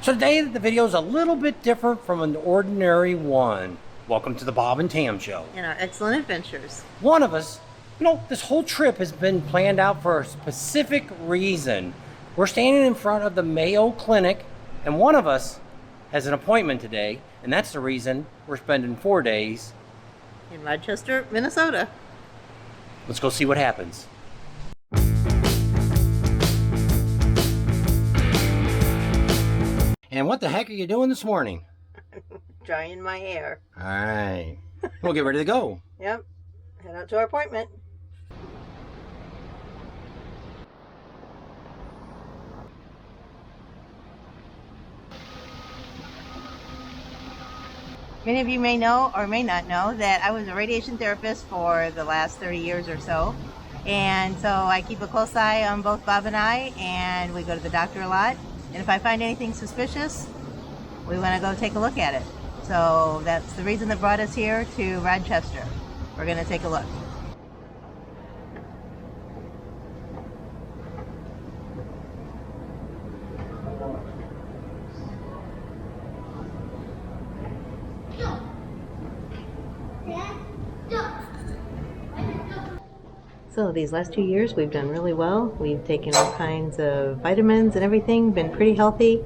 So today the video is a little bit different from an ordinary one. Welcome to the Bob and Tam Show. And our excellent adventures. One of us, this whole trip has been planned out for a specific reason. We're standing in front of the Mayo Clinic, and one of us has an appointment today, and that's the reason we're spending 4 days In Rochester, Minnesota. Let's go see what happens. And what the heck are you doing this morning? Drying my hair. All right. We'll get ready to go. Yep. Head out to our appointment. Many of you may know or may not know that I was a radiation therapist for the last 30 years or so. And so I keep a close eye on both Bob and I, and we go to the doctor a lot. And if I find anything suspicious, we want to go take a look at it. So that's the reason that brought us here to Rochester. We're going to take a look. So these last 2 years we've done really well. We've taken all kinds of vitamins and everything, been pretty healthy,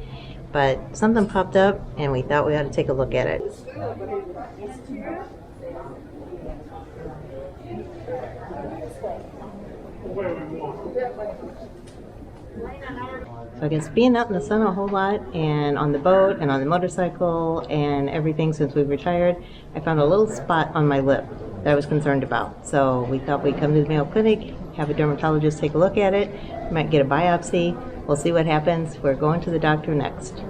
but something popped up and we thought we ought to take a look at it. So I guess being out in the sun a whole lot and on the boat and on the motorcycle and everything since we've retired, I found a little spot on my lip that I was concerned about. So we thought we'd come to the Mayo Clinic, have a dermatologist take a look at it, might get a biopsy. We'll see what happens. We're going to the doctor next.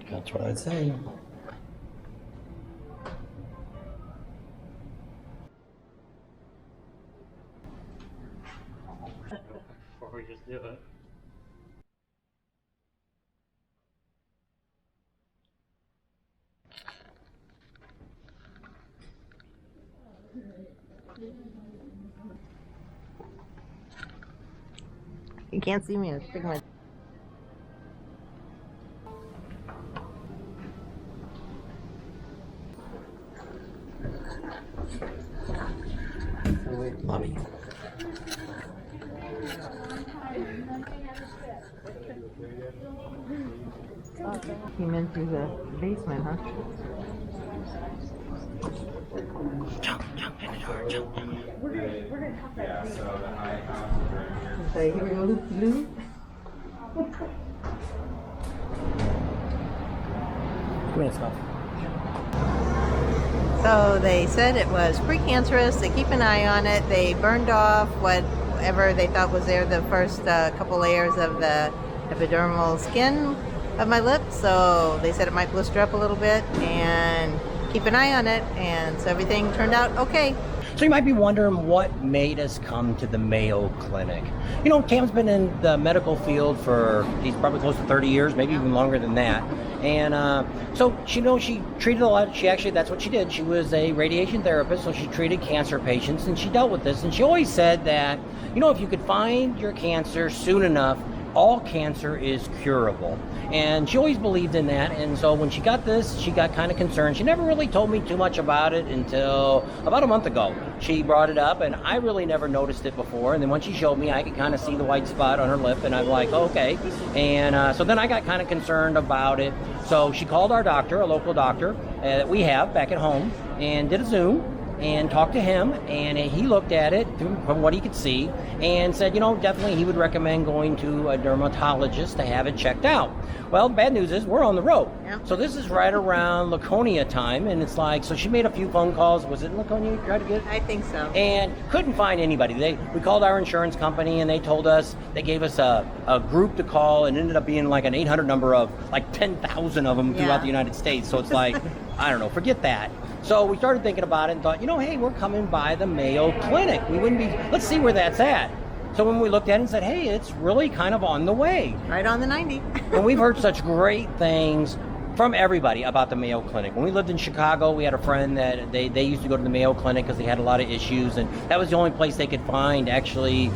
That's what I'd say. Before we just do it. You can't see me. I'm sticking my... Lobby. Came in through the basement, huh? Jump in the door, jump. So here we go, loop. Come here, stuff. So they said it was precancerous. They keep an eye on it. They burned off whatever they thought was there, the first couple layers of the epidermal skin of my lip. So they said it might blister up a little bit and keep an eye on it. And so everything turned out okay. So you might be wondering what made us come to the Mayo Clinic. Tam's been in the medical field for, he's probably close to 30 years, maybe even longer than that. And so she treated a lot. That's what she did. She was a radiation therapist, so she treated cancer patients, and she dealt with this. And she always said that, if you could find your cancer soon enough, all cancer is curable. And she always believed in that. And so when she got this, she got kind of concerned. She never really told me too much about it until about a month ago. She brought it up, and I really never noticed it before. And then when she showed me, I could kind of see the white spot on her lip, and I'm like, oh, okay. And so then I got kind of concerned about it. So she called our doctor, a local doctor that we have back at home, and did a Zoom and talked to him, and he looked at it from what he could see and said, definitely he would recommend going to a dermatologist to have it checked out. Well, the bad news is we're on the road. Yep. So this is right around Laconia time, and it's like, so she made a few phone calls. Was it in Laconia you tried to get? I think so. And couldn't find anybody. We called our insurance company, and they told us, they gave us a group to call, and ended up being like an 800 number of like 10,000 of them throughout the United States. So it's like, I don't know, forget that. So we started thinking about it and thought, hey, we're coming by the Mayo Clinic. Let's see where that's at. So when we looked at it and said, hey, it's really kind of on the way. Right on the 90. And we've heard such great things from everybody about the Mayo Clinic. When we lived in Chicago, we had a friend that they used to go to the Mayo Clinic because they had a lot of issues, and that was the only place they could find actually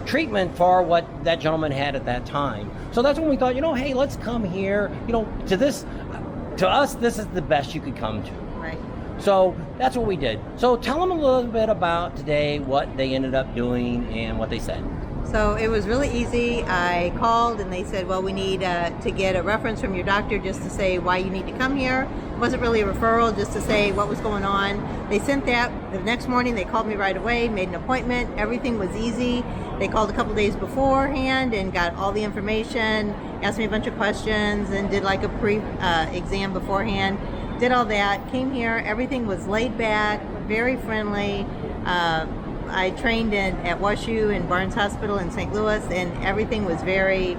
treatment for what that gentleman had at that time. So that's when we thought, hey, let's come here. To us, this is the best you could come to. Right. So that's what we did. So tell them a little bit about today, what they ended up doing and what they said. So it was really easy. I called and they said, well, we need to get a reference from your doctor just to say why you need to come here. It wasn't really a referral, just to say what was going on. They sent that. The next morning they called me right away, made an appointment. Everything was easy. They called a couple days beforehand and got all the information, asked me a bunch of questions, and did like a pre-exam beforehand. Did all that, came here. Everything was laid back, very friendly. I trained at WashU and Barnes Hospital in St. Louis, and everything was very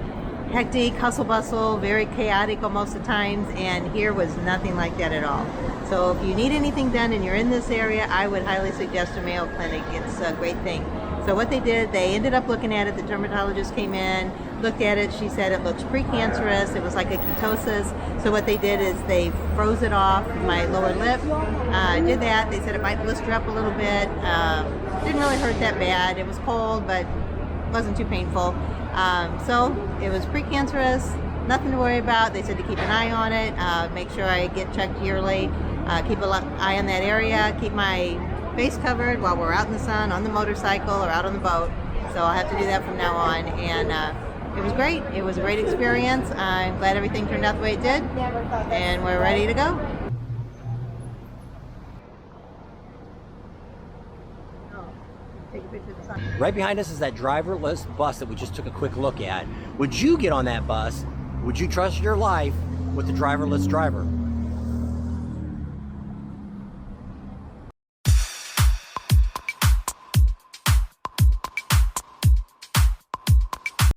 hectic, hustle bustle, very chaotic almost at times, and here was nothing like that at all. So if you need anything done and you're in this area, I would highly suggest a Mayo Clinic. It's a great thing. So what they did, they ended up looking at it. The dermatologist came in, looked at it. She said it looks precancerous. It was like a ketosis. So what they did is they froze it off my lower lip. Did that. They said it might blister up a little bit. Didn't really hurt that bad. It was cold, but wasn't too painful. So it was precancerous. Nothing to worry about. They said to keep an eye on it. Make sure I get checked yearly. Keep an eye on that area. Keep my face covered while we're out in the sun, on the motorcycle, or out on the boat. So I'll have to do that from now on. And it was great. It was a great experience. I'm glad everything turned out the way it did. And we're ready to go. Take a picture of the sun. Right behind us is that driverless bus that we just took a quick look at. Would you get on that bus? Would you trust your life with the driverless driver?